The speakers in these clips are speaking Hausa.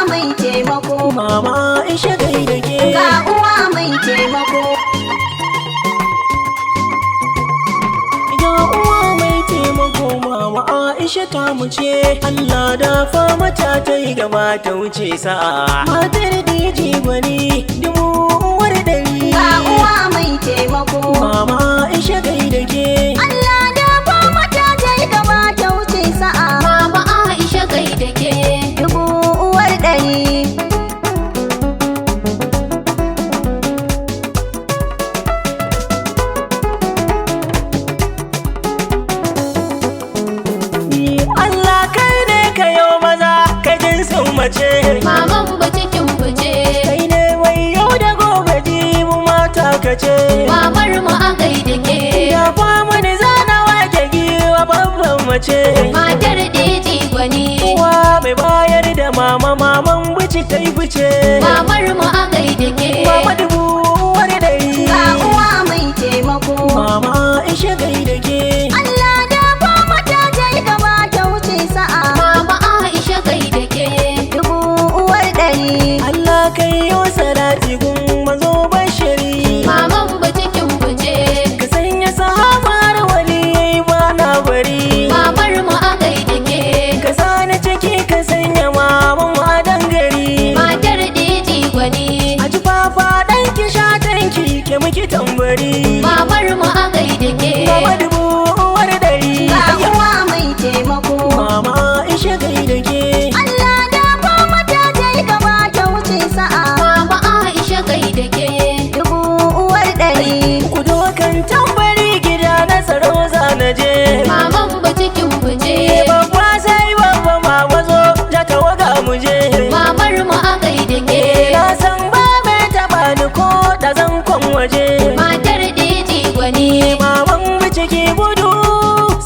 mai taimako. Mama Aisha gaida ke. Ga uwa mai taimako. Ga uwa mai taimako Mama Aisha ta mu ce. Allah dafa mata ta yi gaba ta wuce sa'a. Matar DJ gwani dubu uwar ɗari. Ga uwa mai taimako. Mama Aisha gaida ke. Allah dafa mata ta yi gaba ta wuce sa'a. Mama Aisha gaida ke. Dubu uwar ɗari. Allah kai ne ka yo maza ka jinsin mace. Maman ba cikin buje. Kai ne wai yau da gobe mu mata ka ce. Mamar mu a gaida ke. Ya fa mani zana wake giwa babban mace. Matar DJ gwani. Uwa mai bayar da mama maman bici ta yi fice. Mamar mu a gaida ke. Mama dubu wani ɗari. Ga uwa mai taimako. Mama Aisha gaida ke. Allah dafa mata ta yi gaba ta wuce sa'a. Mama Aisha gaida ke. Dubu uwar ɗari. Allah kai yo salati gun mazo bashiri. Maman ba cikin buje. Ka sanya sahabar waliyai ba na bari. Mamar mu a gaida ke. Ka sani ciki ka sanya maman mu a dangari. Matar DJ gwani. A ji fafa ɗanki shatanki ke muki tambari. Mamar mu a gaida ke. Mama dubu uwar ɗari. Ga uwa mai taimako. Mama Aisha gaida ke. Allah dafa mata ta yi gaba ta wuce sa'a. Mama Aisha gaida ke. Dubu uwar ɗari. Ku dokan tambari gida na tsaro na je. Maman ba cikin buje. Babba sai babba mama zo ja tawaga mu je. Mamar mu a gaida ke. Na san ba mai taɓa ni ko da zan kwan waje. Matar DJ gwani. Maman mu ciki gudu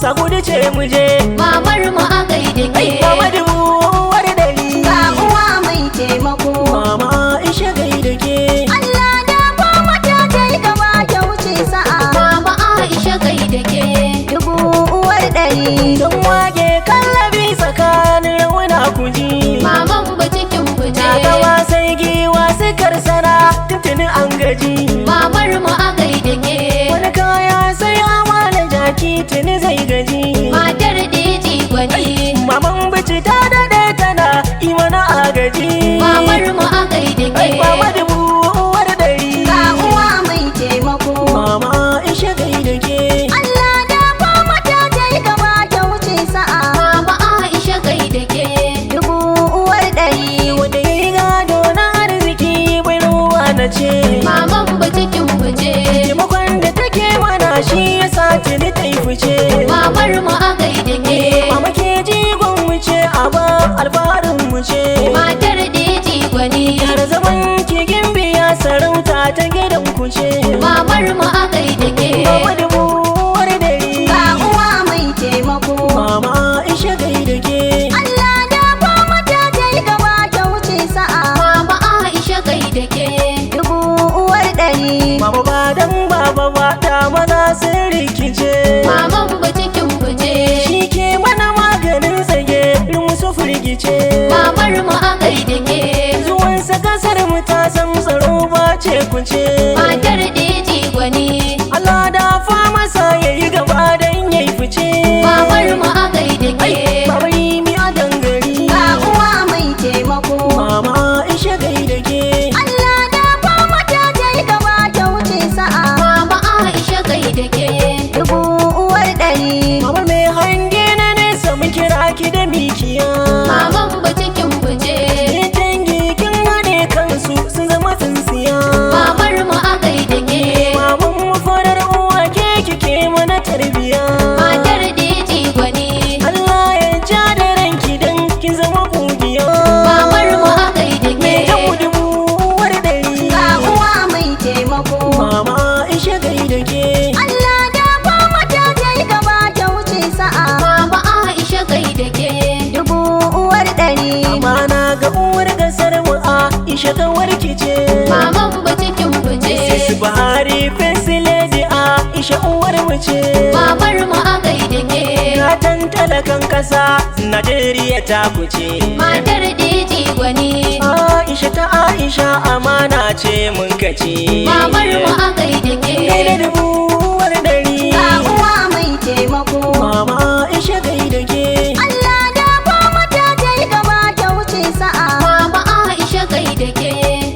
sa gudu ce mu je. Mamar mu a gaida ke. Mama dubu uwar ɗari. Ga uwa mai taimako. Mama Aisha gaida ke. Allah dafa mata ta yi gaba ta wuce sa'a. Mama Aisha gaida ke. Dubu uwar ɗari. Don wage kallabi tsakanin rauna kuji. Maman ba cikin buje. Gawa sai giwa su karsana tuntuni an gaji. Mamar mu a gaida ke. Wani kaya sai amala jaki tuni zai gaji. Matar DJ gwani. Maman bici ta daɗe tana yi mana agaji. Mamar mu a gaida ke. Mama dubu uwar ɗari. Ga uwa mai taimako. Mama Aisha gaida ke. Allah dafa mata ta yi gaba ta wuce sa'a. Mama Aisha gaida ke. Dubu uwar ɗari. Wanda ya yi gado na arziki bai ruwa na ce. Maman ba cikin buje. Taimakon da take mana shi ya sa tuni ta yi fice. Mamar mu a gaida ke. Mama ke jigon mu ce a ba alfaharin mu ce. Matar DJ gwani. Yar zaman kigin biya sarauta ta gidan ku ce. Mamar mu a gaida ke. Mama dubu uwar ɗari. Ga uwa mai taimako. Mama Aisha gaida ke. Allah dafa mata ta yi gaba ta wuce sa'a. Mama Aisha gaida ke. Dubu uwar ɗari. Mama ba dan baba ba da maza sun rikice. Maman ba cikin buje. Shi ke mana maganin tsage musu firgice. Mamar mu a gaida ke. Zuwansa kasar mu ta san tsaro ba ce kuce. Matar DJ gwani. Allah dafa masa yayi gaba dan yayi fice. Mamar mu a gaida ke. Baba yi mi a dangari. Ga uwa mai taimako. Mama Aisha gaida ke. Allah dafa mata ta yi gaba ta wuce sa'a. Mama Aisha gaida ke. Dubu uwar ɗari. Mama mai hange na nesa mun kira ki da mikiya. Maman ba cikin buje. Ni dangi kin haɗe kansu sun zama tsintsiya. Mamar mu a gaida ke. Maman mu farar uwa ke kike mana tarbiya. Matar DJ gwani. Allah ya ja da ranki dan kin zama kugiya. Mamar mu a gaida Me ke. ta dubu uwar ɗari. Ga uwa mai taimako. Mama Aisha gaida ke. Allah dafa mata ta yi gaba ta wuce sa'a. Mama Aisha gaida ke. Dubu uwar ɗari. Amana ga uwar gasar mu Aisha ta warkice. Maman ba cikin buje. Sis Buhari First Lady Aisha uwar mu ce. Mamar mu a gaida ke. Gatan dan talakan kasa Najeriya ta kuce. Matar DJ gwani. Aisha ta Aisha amana ce mun kace. Mamar mu a gaida ke. Gaida dubuwar dari. Ga uwa mai taimako. Mama Aisha gaida ke. Allah da ba mata ta yi gaba ta wuce sa'a. Mama Aisha gaida ke.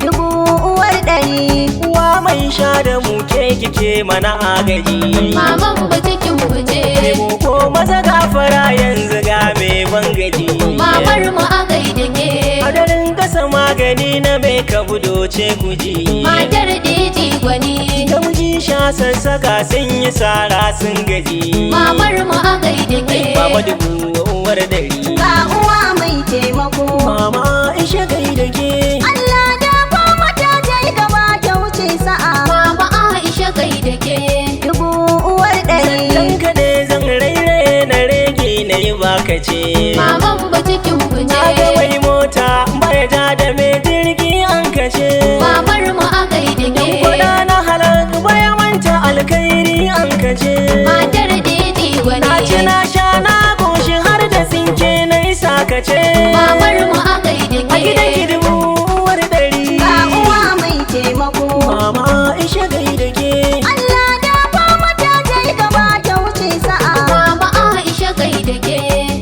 Dubu uwar ɗari. Uwa mai sha da mu ke kike mana agaji. Maman mu cikin buje. Mu ko maza gafara yanzu ga me bangaji. Mamar mu a gaida ke. Hadarin kasa magani na mai kabudo ce kuji. Matar DJ gwani. Da muji sha sassaka sun yi sara sun gaji. Mamar mu a gaida ke. Mama dubu uwar dari. Ga uwa mai taimako. Mama Aisha gaida ke. Allah da ba mata ta yi gaba ta wuce sa'a. Mama Aisha gaida ke. Dubu uwar ɗari. Dan ka ne zan raire na rege na yi baka ce. Maman mu cikin buje. Na ga wai mota bai ja da mai jirgi an kace. Mamar mu a gaida ke. Kuɗa na halak baya manta alkhairi an kace. Matar DJ gwani. Na ci na sha na goshi har da sinke na isa kace. Mamar mu a gaida A gidan ki ke. dubu uwar dari. Ga uwa mai taimako. Mama Aisha gaida ke. Allah da ba mata ta yi gaba ta wuce sa'a. Mama Aisha gaida ke.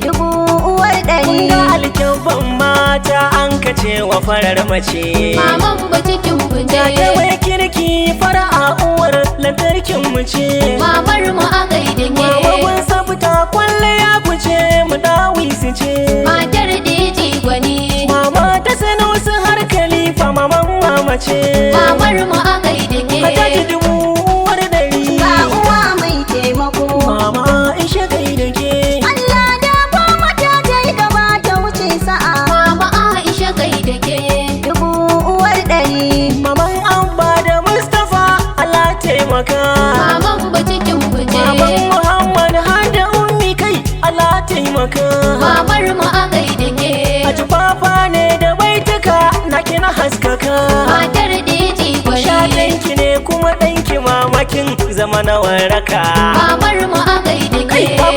Dubu uwar ɗari. Kun ga alkyabban mata an kace wa farar mace. Maman mu cikin buje. Ta wai kirki fara'a uwar lantarkin mu ce. Mamar mu a gaida ke. Mamagun sabta kwalle ya kuce mu dawi su ce. Matar DJ gwani. Mama ta sano su har khalifa maman mama ce. Mamar mu a gaida ke. Hajjaji dubu uwar dari. Ga uwa mai taimako. Mama Aisha gaida ke. Allah da ba mata ta yi gaba ta wuce sa'a. Mama Aisha gaida ke. Dubu uwar ɗari. Maman Abba da Mustapha Allah taimaka. Maman mu cikin buje. Maman Muhammad har da ummi kai Allah taimaka. Mamar mu a gaida ke. A tufafa ne da baituka na kina haskaka. Matar DJ gwani. Shatanki ne kuma ɗanki mamakin zama na waraka. Mamar mu a gaida Kai ke. fa